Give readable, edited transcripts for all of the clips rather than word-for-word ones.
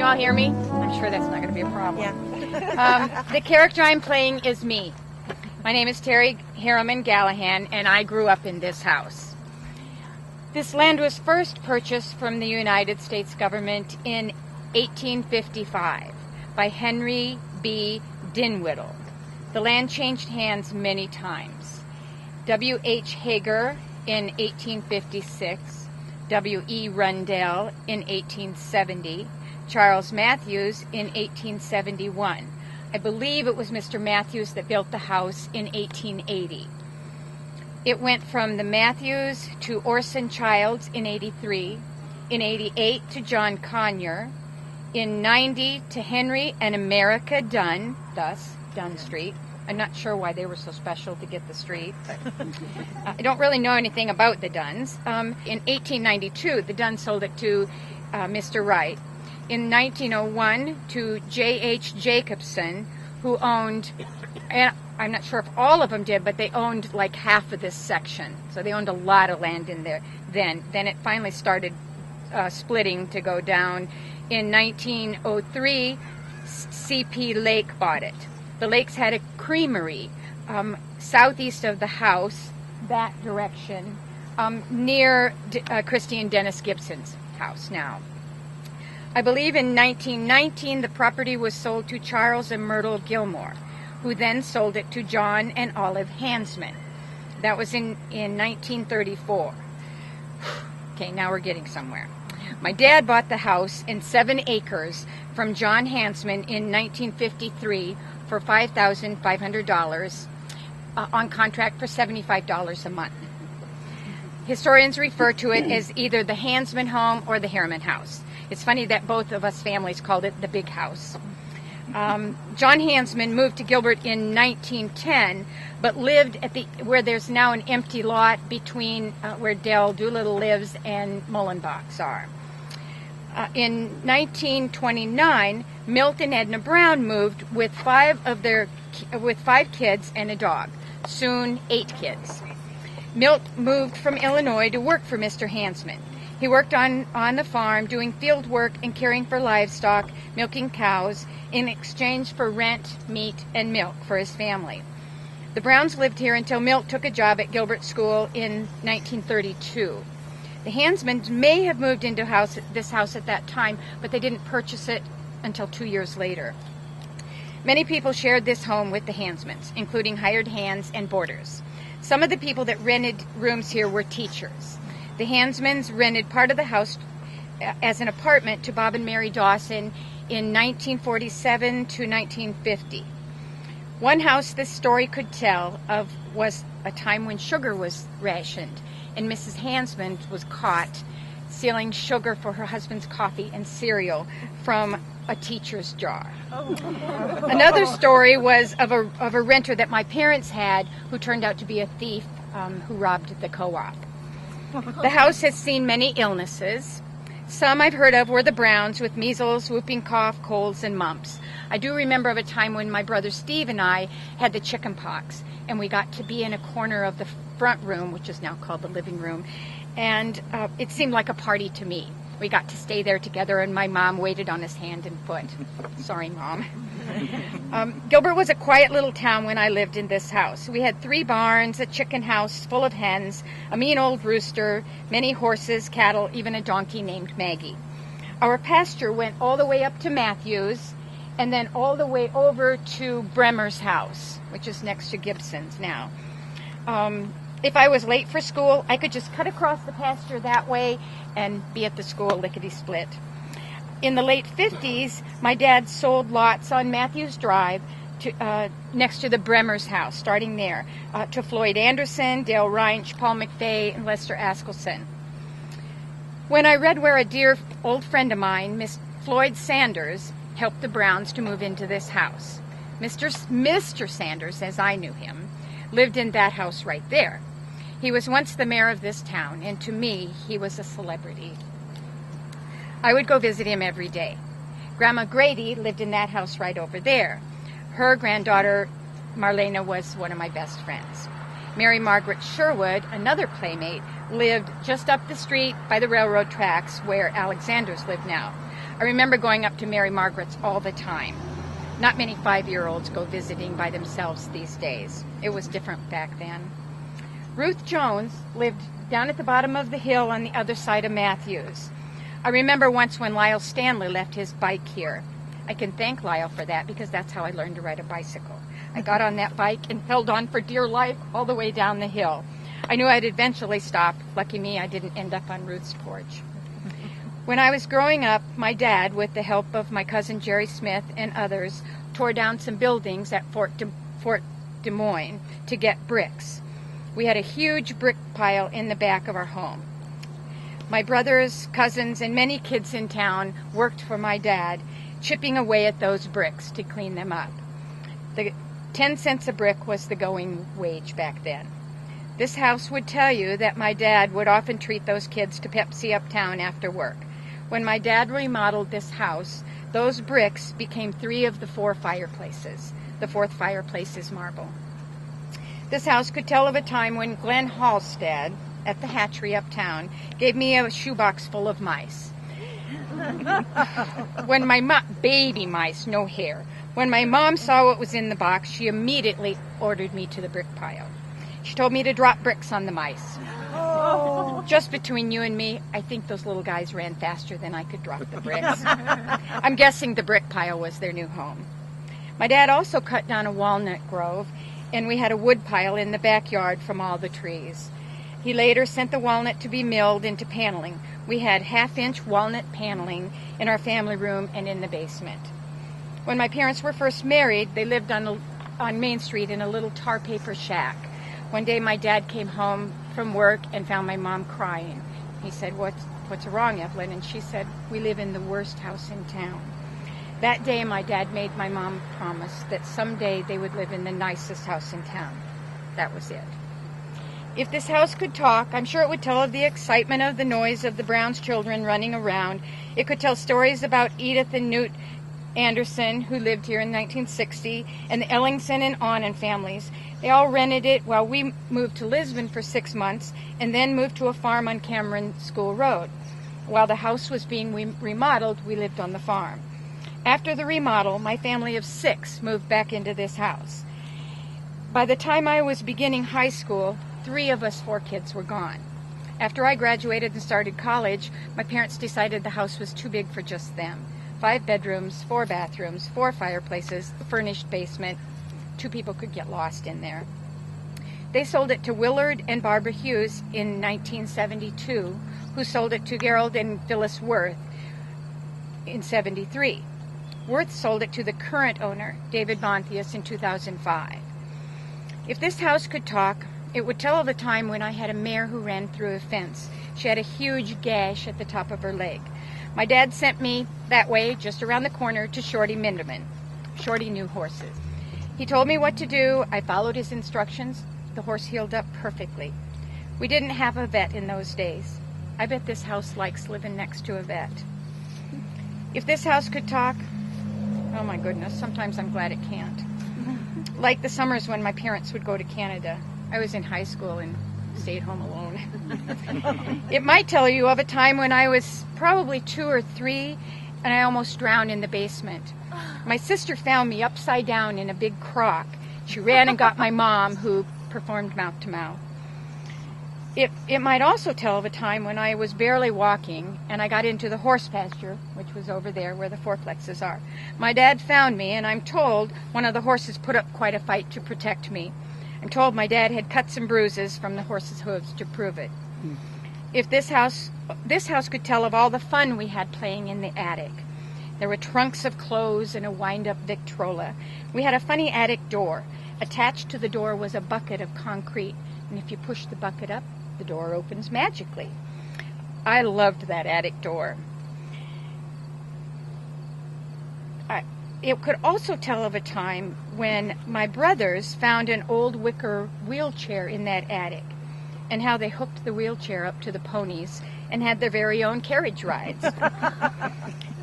all hear me? I'm sure that's not going to be a problem. Yeah. The character I'm playing is me. My name is Teri Gallahan, and I grew up in this house. This land was first purchased from the United States government in 1855 by Henry B. Dinwiddie. The land changed hands many times. W.H. Hager in 1856, W.E. Rundell in 1870, Charles Matthews in 1871. I believe it was Mr. Matthews that built the house in 1880. It went from the Matthews to Orson Childs in 83, in 88 to John Conyer, in 90 to Henry and America Dunn, thus Dunn Street. I'm not sure why they were so special to get the street. I don't really know anything about the Dunns. In 1892, the Dunns sold it to Mr. Wright. In 1901, to J.H. Jacobson, who owned, and I'm not sure if all of them did, but they owned like half of this section. So they owned a lot of land in there then. Then it finally started splitting to go down. In 1903, C.P. Lake bought it. The Lakes had a creamery southeast of the house, that direction, near Christy and Dennis Gibson's house now. I believe in 1919 the property was sold to Charles and Myrtle Gilmore, who then sold it to John and Olive Hansman. That was in 1934. Okay, now we're getting somewhere. My dad bought the house in 7 acres from John Hansman in 1953 for $5,500 on contract for $75 a month. Historians refer to it as either the Hansman home or the Harriman house. It's funny that both of us families called it the big house. John Hansman moved to Gilbert in 1910, but lived at where there's now an empty lot between where Dell Doolittle lives and Mullenbach's are. In 1929, Milt and Edna Brown moved with 5 kids and a dog. Soon 8 kids. Milt moved from Illinois to work for Mr. Hansman. He worked on the farm doing field work and caring for livestock, milking cows, in exchange for rent, meat, and milk for his family. The Browns lived here until Milt took a job at Gilbert School in 1932. The Hansmans may have moved into this house at that time, but they didn't purchase it until 2 years later. Many people shared this home with the Hansmans, including hired hands and boarders. Some of the people that rented rooms here were teachers. The Hansmans rented part of the house as an apartment to Bob and Mary Dawson in 1947 to 1950. One house this story could tell of was a time when sugar was rationed, and Mrs. Hansman was caught stealing sugar for her husband's coffee and cereal from a teacher's jar. Another story was of a renter that my parents had who turned out to be a thief who robbed the co-op. The house has seen many illnesses. Some I've heard of were the Browns with measles, whooping cough, colds, and mumps. I do remember of a time when my brother Steve and I had the chicken pox, and we got to be in a corner of the front room, which is now called the living room, and it seemed like a party to me. We got to stay there together, and my mom waited on us hand and foot. Sorry, Mom. Gilbert was a quiet little town when I lived in this house. We had 3 barns, a chicken house full of hens, a mean old rooster, many horses, cattle, even a donkey named Maggie. Our pasture went all the way up to Matthews, and then all the way over to Bremer's house, which is next to Gibson's now. If I was late for school, I could just cut across the pasture that way and be at the school lickety-split. In the late 50s, my dad sold lots on Matthews Drive next to the Bremer's house, starting there, to Floyd Anderson, Dale Reinsch, Paul McVeigh, and Lester Askelson. When I read where a dear old friend of mine, Miss Floyd Sanders, helped the Browns to move into this house. Mr. Sanders, as I knew him, lived in that house right there. He was once the mayor of this town, and to me, he was a celebrity. I would go visit him every day. Grandma Grady lived in that house right over there. Her granddaughter, Marlena, was one of my best friends. Mary Margaret Sherwood, another playmate, lived just up the street by the railroad tracks where Alexander's live now. I remember going up to Mary Margaret's all the time. Not many 5-year-olds go visiting by themselves these days. It was different back then. Ruth Jones lived down at the bottom of the hill on the other side of Matthews. I remember once when Lyle Stanley left his bike here. I can thank Lyle for that because that's how I learned to ride a bicycle. I got on that bike and held on for dear life all the way down the hill. I knew I'd eventually stop. Lucky me, I didn't end up on Ruth's porch. When I was growing up, my dad, with the help of my cousin Jerry Smith and others, tore down some buildings at Fort Des Moines to get bricks. We had a huge brick pile in the back of our home. My brothers, cousins, and many kids in town worked for my dad, chipping away at those bricks to clean them up. The 10 cents a brick was the going wage back then. This house would tell you that my dad would often treat those kids to Pepsi uptown after work. When my dad remodeled this house, those bricks became 3 of the 4 fireplaces. The 4th fireplace is marble. This house could tell of a time when Glenn Hallstad, at the hatchery uptown, gave me a shoebox full of mice. When my baby mice, no hair. When my mom saw what was in the box, she immediately ordered me to the brick pile. She told me to drop bricks on the mice. Oh. Just between you and me, I think those little guys ran faster than I could drop the bricks. I'm guessing the brick pile was their new home. My dad also cut down a walnut grove, and we had a wood pile in the backyard from all the trees. He later sent the walnut to be milled into paneling. We had 1/2-inch walnut paneling in our family room and in the basement. When my parents were first married, they lived on Main Street in a little tar paper shack. One day my dad came home from work and found my mom crying. He said, what's wrong, Evelyn? And she said, we live in the worst house in town. That day my dad made my mom promise that someday they would live in the nicest house in town. That was it. If this house could talk, I'm sure it would tell of the excitement of the noise of the Browns' children running around. It could tell stories about Edith and Newt Anderson, who lived here in 1960, and the Ellingson and Onan families. They all rented it while we moved to Lisbon for 6 months and then moved to a farm on Cameron School Road. While the house was being remodeled, we lived on the farm. After the remodel, my family of 6 moved back into this house. By the time I was beginning high school, 3 of us 4 kids were gone. After I graduated and started college, my parents decided the house was too big for just them. 5 bedrooms, 4 bathrooms, 4 fireplaces, a furnished basement. 2 people could get lost in there. They sold it to Willard and Barbara Hughes in 1972, who sold it to Gerald and Phyllis Worth in 73. Worth sold it to the current owner, David Bonthius, in 2005. If this house could talk, it would tell of a time when I had a mare who ran through a fence. She had a huge gash at the top of her leg. My dad sent me that way, just around the corner, to Shorty Mindeman. Shorty knew horses. He told me what to do. I followed his instructions. The horse healed up perfectly. We didn't have a vet in those days. I bet this house likes living next to a vet. If this house could talk, oh my goodness, sometimes I'm glad it can't. Like the summers when my parents would go to Canada. I was in high school and stayed home alone. It might tell you of a time when I was probably 2 or 3 and I almost drowned in the basement. My sister found me upside down in a big crock. She ran and got my mom, who performed mouth to mouth. It might also tell of a time when I was barely walking and I got into the horse pasture, which was over there where the fourplexes are. My dad found me, and I'm told one of the horses put up quite a fight to protect me. I'm told my dad had cuts and bruises from the horse's hooves to prove it. If this house could tell of all the fun we had playing in the attic. There were trunks of clothes and a wind-up Victrola. We had a funny attic door. Attached to the door was a bucket of concrete, and if you push the bucket up, the door opens magically. I loved that attic door. It could also tell of a time when my brothers found an old wicker wheelchair in that attic, and how they hooked the wheelchair up to the ponies and had their very own carriage rides.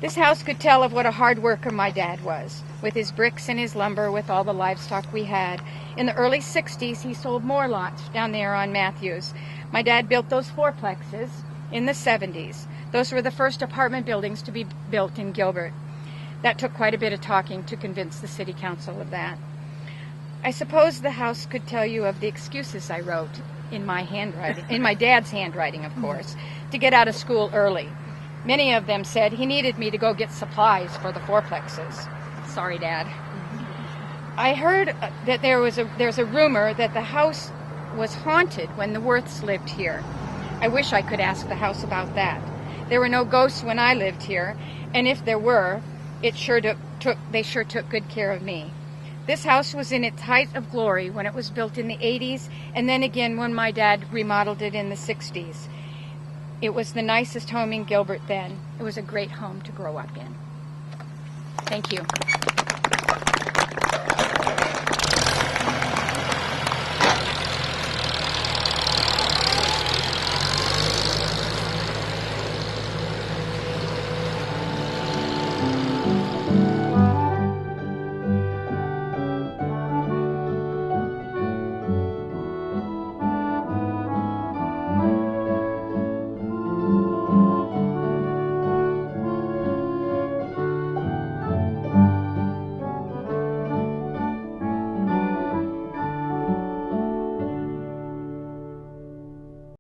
This house could tell of what a hard worker my dad was, with his bricks and his lumber, with all the livestock we had. In the early 60s, he sold more lots down there on Matthews. My dad built those fourplexes in the 70s. Those were the first apartment buildings to be built in Gilbert. That took quite a bit of talking to convince the city council of that. I suppose the house could tell you of the excuses I wrote in my handwriting, in my dad's handwriting, of course, to get out of school early. Many of them said he needed me to go get supplies for the fourplexes. Sorry, Dad. I heard that there's a rumor that the house was haunted when the Worths lived here. I wish I could ask the house about that. There were no ghosts when I lived here, and if there were, they sure took good care of me. This house was in its height of glory when it was built in the 80s, and then again when my dad remodeled it in the 60s. It was the nicest home in Gilbert then. It was a great home to grow up in. Thank you.